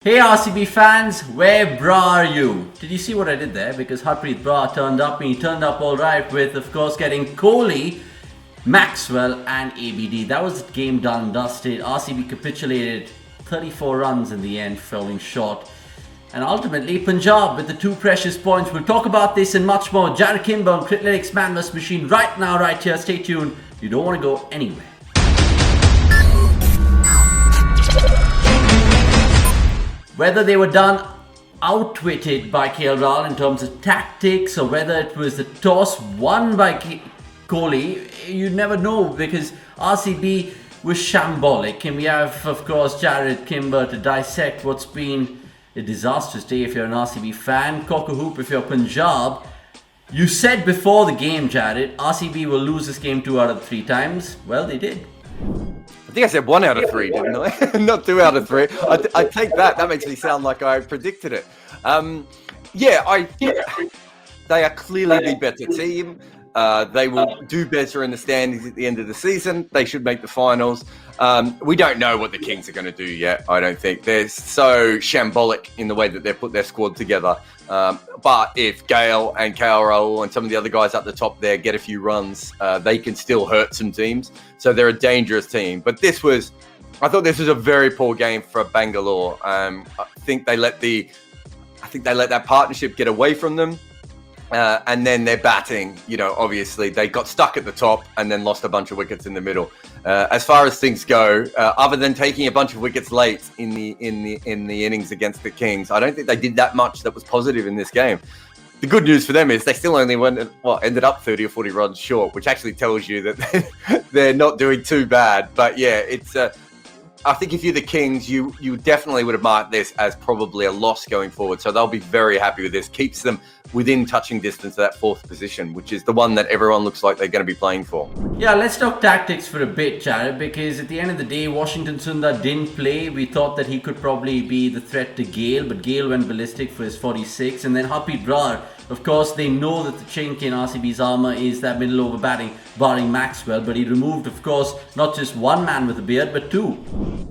Hey RCB fans, where brah are you? Did you see what I did there? Because Harpreet Brah turned up and he turned up alright with, of course, getting Kohli, Maxwell and ABD. That was the game done and dusted. RCB capitulated 34 runs in the end, falling short. And ultimately, Punjab with the 2 precious points. We'll talk about this and much more. Jarrod Kimber on Criclytics Man vs Machine right now, right here. Stay tuned. You don't want to go anywhere. Whether they were done outwitted by KL Rahul in terms of tactics or whether it was the toss won by Kohli, you never know because RCB was shambolic. And we have, of course, Jarrod Kimber to dissect what's been a disastrous day if you're an RCB fan. Cock a hoop if you're Punjab. You said before the game, Jarrod, RCB will lose this game 2 out of 3 times. Well, they did. I think I said 1 out of 3, didn't I? Not 2 out of 3. I take that. That makes me sound like I predicted it. They are clearly the better team. They will do better in the standings at the end of the season. They should make the finals. We don't know what the Kings are going to do yet, I don't think. They're so shambolic in the way that they've put their squad together. But if Gale and KL Rahul and some of the other guys up the top there get a few runs, they can still hurt some teams. So they're a dangerous team. But I thought this was a very poor game for Bangalore. I think they let that partnership get away from them. And then their batting, obviously they got stuck at the top and then lost a bunch of wickets in the middle. As far as things go, other than taking a bunch of wickets late in the innings against the Kings, I don't think they did that much that was positive in this game. The good news for them is they still only ended up 30 or 40 runs short, which actually tells you that they're not doing too bad. But yeah, I think if you're the Kings, you definitely would have marked this as probably a loss going forward. So they'll be very happy with this. Keeps them within touching distance of that 4th position, which is the one that everyone looks like they're going to be playing for. Yeah, let's talk tactics for a bit, Jarrod, because at the end of the day, Washington Sundar didn't play. We thought that he could probably be the threat to Gale, but Gale went ballistic for his 46. And then Harpreet Brah, of course, they know that the chink in RCB's armour is that middle over batting, barring Maxwell, but he removed, of course, not just one man with a beard, but 2.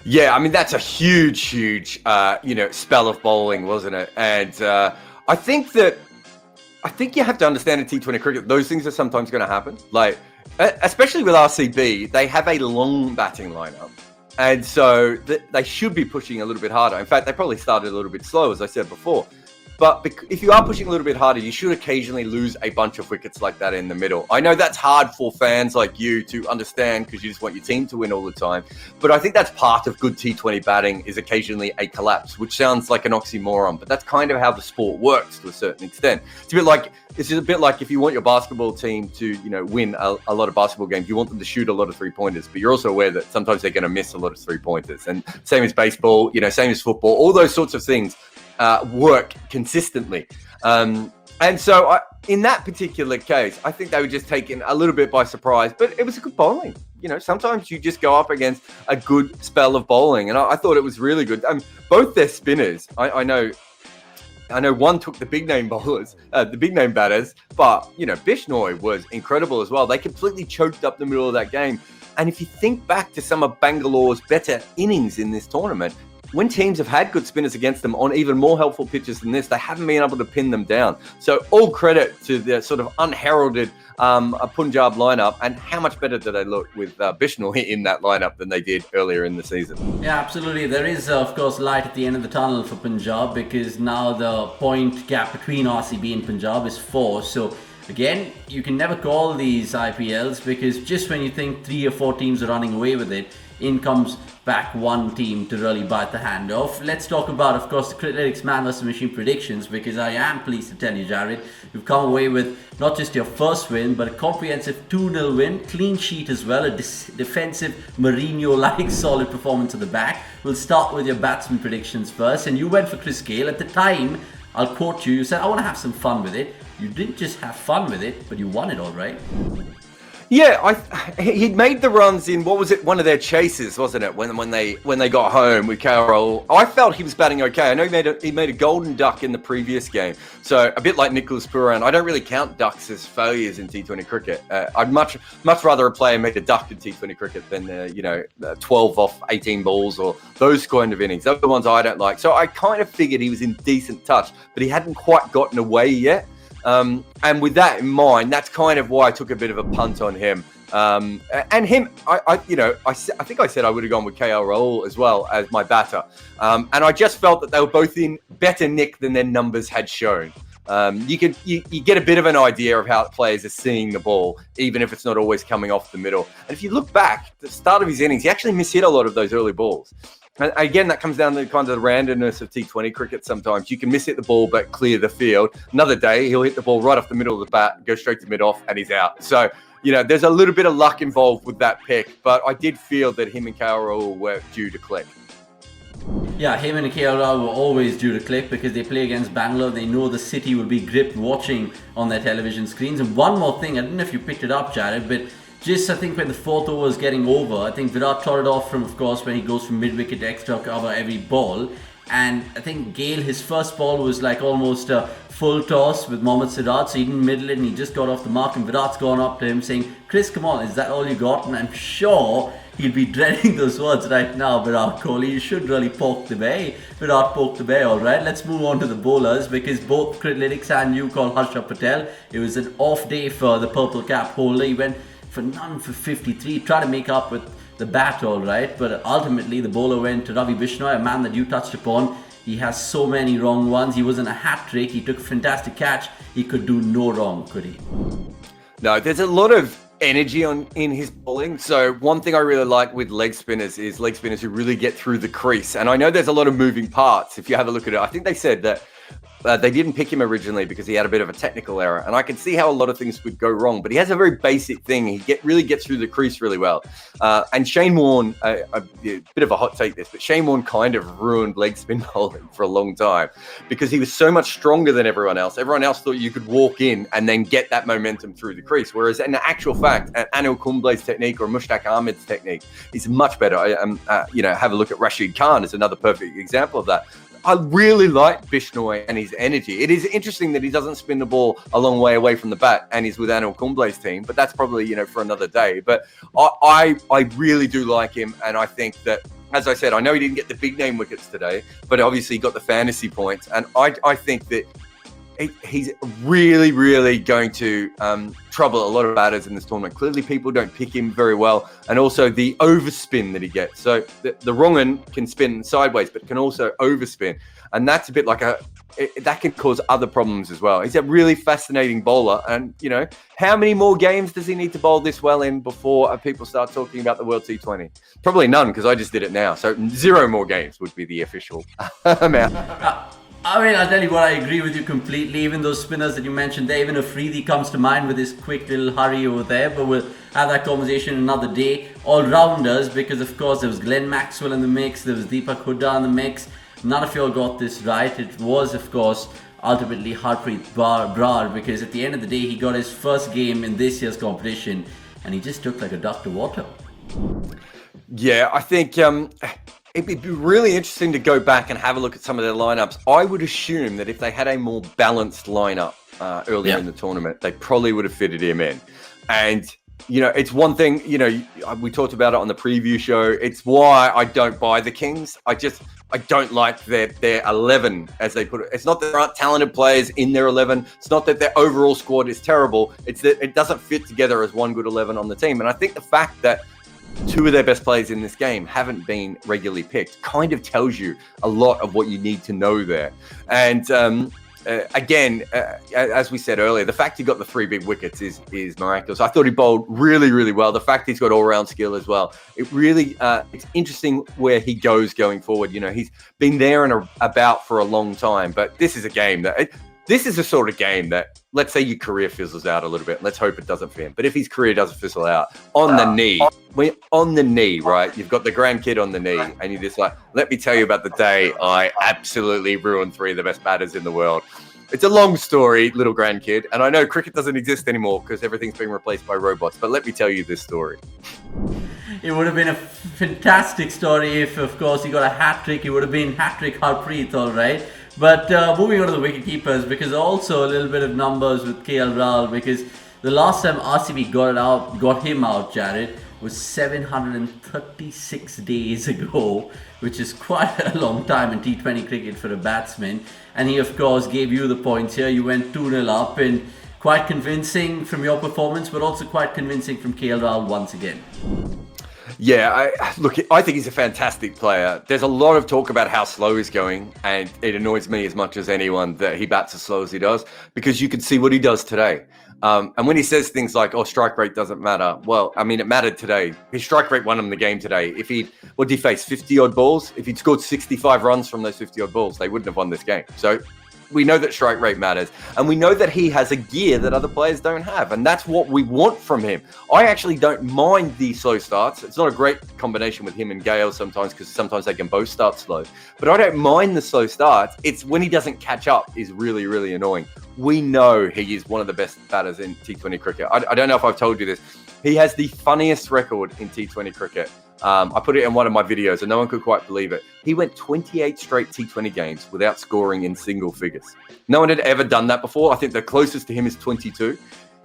Yeah, I mean, that's a huge, spell of bowling, wasn't it? And I think you have to understand in T20 cricket, those things are sometimes going to happen. Like, especially with RCB, they have a long batting lineup. And so they should be pushing a little bit harder. In fact, they probably started a little bit slow, as I said before. But if you are pushing a little bit harder, you should occasionally lose a bunch of wickets like that in the middle. I know that's hard for fans like you to understand because you just want your team to win all the time. But I think that's part of good T20 batting is occasionally a collapse, which sounds like an oxymoron. But that's kind of how the sport works to a certain extent. It's a bit like if you want your basketball team to win a lot of basketball games, you want them to shoot a lot of 3-pointers. But you're also aware that sometimes they're going to miss a lot of 3-pointers. And same as baseball, same as football, all those sorts of things. Work consistently. And so in that particular case, I think they were just taken a little bit by surprise, but it was a good bowling. Sometimes you just go up against a good spell of bowling. And I thought it was really good. Both their spinners, I know one took the big name bowlers, the big name batters, but, Bishnoi was incredible as well. They completely choked up the middle of that game. And if you think back to some of Bangalore's better innings in this tournament, when teams have had good spinners against them on even more helpful pitches than this, they haven't been able to pin them down. So all credit to the sort of unheralded Punjab lineup, and how much better do they look with Bishnoi in that lineup than they did earlier in the season. Yeah, absolutely. There is, of course, light at the end of the tunnel for Punjab because now the point gap between RCB and Punjab is 4. So again, you can never call these IPLs because just when you think 3 or 4 teams are running away with it, in comes back one team to really bite the hand off. Let's talk about, of course, the Criclytics Man vs Machine predictions because I am pleased to tell you, Jarrod, you've come away with not just your first win, but a comprehensive 2-0 win, clean sheet as well, a defensive Mourinho-like solid performance at the back. We'll start with your batsman predictions first, and you went for Chris Gale. At the time, I'll quote you, you said, I want to have some fun with it. You didn't just have fun with it, but you won it all right. Yeah, he'd made the runs in, what was it, one of their chases, wasn't it? When they got home with Carroll, I felt he was batting okay. I know he made a golden duck in the previous game, so a bit like Nicholas Pooran. I don't really count ducks as failures in T20 cricket. I'd much rather a player make a duck in T20 cricket than 12 off 18 balls or those kind of innings. Those are the ones I don't like. So I kind of figured he was in decent touch, but he hadn't quite gotten away yet. And with that in mind, that's kind of why I took a bit of a punt on him. And him, I think I said I would have gone with KL Rahul as well as my batter. And I just felt that they were both in better nick than their numbers had shown. You get a bit of an idea of how players are seeing the ball, even if it's not always coming off the middle. And if you look back, at the start of his innings, he actually mishit a lot of those early balls. And again, that comes down to kind of the randomness of T20 cricket sometimes. You can miss-hit the ball but clear the field. Another day, he'll hit the ball right off the middle of the bat, go straight to mid-off, and he's out. So, there's a little bit of luck involved with that pick, but I did feel that him and KL Rahul were due to click. Yeah, him and KL Rahul were always due to click because they play against Bangalore. They know the city will be gripped watching on their television screens. And one more thing, I don't know if you picked it up, Jarrod, but just, I think when the fourth over was getting over, I think Virat tore it off from, of course, when he goes from mid-wicket to extra cover every ball. And I think Gale, his first ball was like almost a full toss with Mohammad Siraj, so he didn't middle it and he just got off the mark. And Virat's gone up to him saying, "Chris, come on, is that all you got?" And I'm sure he'll be dreading those words right now, Virat Kohli. You should really poke the bear. Virat poked the bear, all right. Let's move on to the bowlers because both Criclytics and you call Harsha Patel. It was an off day for the purple cap holder. He went for none for 53, try to make up with the bat, all right, but ultimately the bowler went to Ravi Bishnoi, a man that you touched upon. He has so many wrong ones. He was in a hat trick. He took a fantastic catch. He could do no wrong, could he? No, there's a lot of energy in his bowling. So one thing I really like with leg spinners is leg spinners who really get through the crease. And I know there's a lot of moving parts. If you have a look at it, I think they said that they didn't pick him originally because he had a bit of a technical error. And I can see how a lot of things would go wrong, but he has a very basic thing. He really gets through the crease really well. And Shane Warne, a bit of a hot take this, but Shane Warne kind of ruined leg spin bowling for a long time because he was so much stronger than everyone else. Everyone else thought you could walk in and then get that momentum through the crease. Whereas in actual fact, Anil Kumble's technique or Mushtaq Ahmed's technique is much better. Have a look at Rashid Khan as another perfect example of that. I really like Bishnoi and his energy. It is interesting that he doesn't spin the ball a long way away from the bat and he's with Anil Kumble's team, but that's probably, for another day. But I really do like him. And I think that, as I said, I know he didn't get the big name wickets today, but obviously he got the fantasy points. And I think that he's really, really going to trouble a lot of batters in this tournament. Clearly, people don't pick him very well. And also the overspin that he gets. So the wrong one can spin sideways, but can also overspin. And that's a bit like that can cause other problems as well. He's a really fascinating bowler. And, how many more games does he need to bowl this well in before people start talking about the World T20? Probably none, because I just did it now. So 0 more games would be the official amount. I mean, I'll tell you what, I agree with you completely. Even those spinners that you mentioned there, even Afridi comes to mind with his quick little hurry over there, but we'll have that conversation another day. All-rounders, because of course there was Glenn Maxwell in the mix, there was Deepak Hooda in the mix. None of you all got this right. It was, of course, ultimately Harpreet Brar, because at the end of the day, he got his first game in this year's competition, and he just took like a duck to water. Yeah, I think it'd be really interesting to go back and have a look at some of their lineups. I would assume that if they had a more balanced lineup earlier in the tournament, they probably would have fitted him in. And, it's one thing, we talked about it on the preview show. It's why I don't buy the Kings. I don't like their 11, as they put it. It's not that there aren't talented players in their 11. It's not that their overall squad is terrible. It's that it doesn't fit together as one good 11 on the team. And I think the fact that 2 of their best players in this game haven't been regularly picked kind of tells you a lot of what you need to know there. And again, as we said earlier, the fact he got the 3 big wickets is miraculous. I thought he bowled really, really well. The fact he's got all-round skill as well. It really, it's interesting where he goes going forward. He's been there and about for a long time, but this is a game that... This is the sort of game that, let's say your career fizzles out a little bit. Let's hope it doesn't for him. But if his career doesn't fizzle out, on the knee, right? You've got the grandkid on the knee, and you're just like, let me tell you about the day I absolutely ruined 3 of the best batters in the world. It's a long story, little grandkid. And I know cricket doesn't exist anymore because everything's being replaced by robots. But let me tell you this story. It would have been a fantastic story if, of course, he got a hat-trick. It would have been hat-trick Harpreet, all right. But moving on to the wicket-keepers, because also a little bit of numbers with KL Rahul, because the last time RCB got him out, Jarrod, was 736 days ago, which is quite a long time in T20 cricket for a batsman. And he, of course, gave you the points here. You went 2-0 up, and quite convincing from your performance, but also quite convincing from KL Rahul once again. Yeah, I think he's a fantastic player. There's a lot of talk about how slow he's going, and it annoys me as much as anyone that he bats as slow as he does, because you can see what he does today. And when he says things like, "Oh, strike rate doesn't matter," well, I mean, it mattered today. His strike rate won him the game today. What did he face? 50-odd balls? If he'd scored 65 runs from those 50-odd balls, they wouldn't have won this game. So we know that strike rate matters, and we know that he has a gear that other players don't have, and that's what we want from him. I actually don't mind the slow starts. It's not a great combination with him and Gale sometimes, because sometimes they can both start slow, but I don't mind the slow starts. It's when he doesn't catch up is really, really annoying. We know he is one of the best batters in T20 cricket. I don't know if I've told you this. He has the funniest record in T20 cricket. I put it in one of my videos and no one could quite believe it. He went 28 straight T20 games without scoring in single figures. No one had ever done that before. I think the closest to him is 22.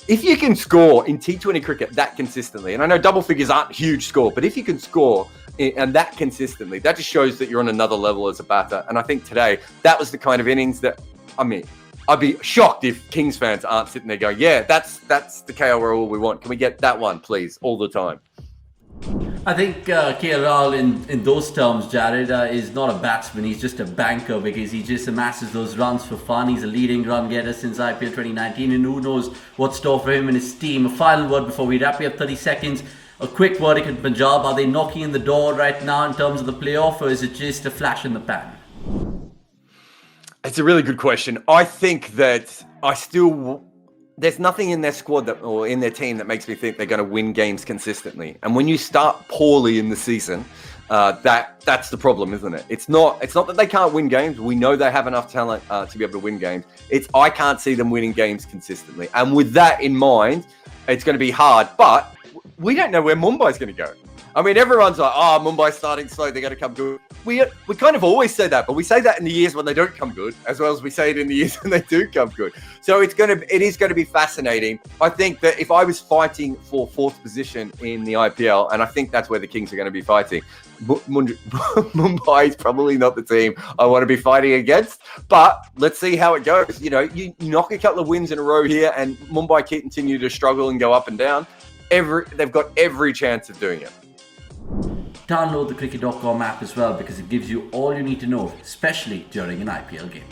If you can score in T20 cricket that consistently, and I know double figures aren't a huge score, but if you can score and that consistently, that just shows that you're on another level as a batter. And I think today, that was the kind of innings that, I mean, I'd be shocked if Kings fans aren't sitting there going, yeah, that's the KL Rahul we want. Can we get that one, please, all the time? I think KL Rahul, in those terms, Jarrod, is not a batsman. He's just a banker, because he just amasses those runs for fun. He's a leading run getter since IPL 2019, and who knows what's store for him and his team. A final word before we wrap. We have 30 seconds. A quick verdict in Punjab. Are they knocking in the door right now in terms of the playoff, or is it just a flash in the pan? It's a really good question. I think that there's nothing in their squad or in their team that makes me think they're going to win games consistently. And when you start poorly in the season, that's the problem, isn't it? It's not that they can't win games. We know they have enough talent to be able to win games. I can't see them winning games consistently. And with that in mind, it's going to be hard. But we don't know where Mumbai's going to go. I mean, everyone's like, "Oh, Mumbai's starting slow. They're going to come good." We kind of always say that, but we say that in the years when they don't come good, as well as we say it in the years when they do come good. So it is going to be fascinating. I think that if I was fighting for fourth position in the IPL, and I think that's where the Kings are going to be fighting, Mumbai is probably not the team I want to be fighting against. But let's see how it goes. You know, you knock a couple of wins in a row here, and Mumbai continue to struggle and go up and down. They've got every chance of doing it. Download the cricket.com app as well, because it gives you all you need to know, especially during an IPL game.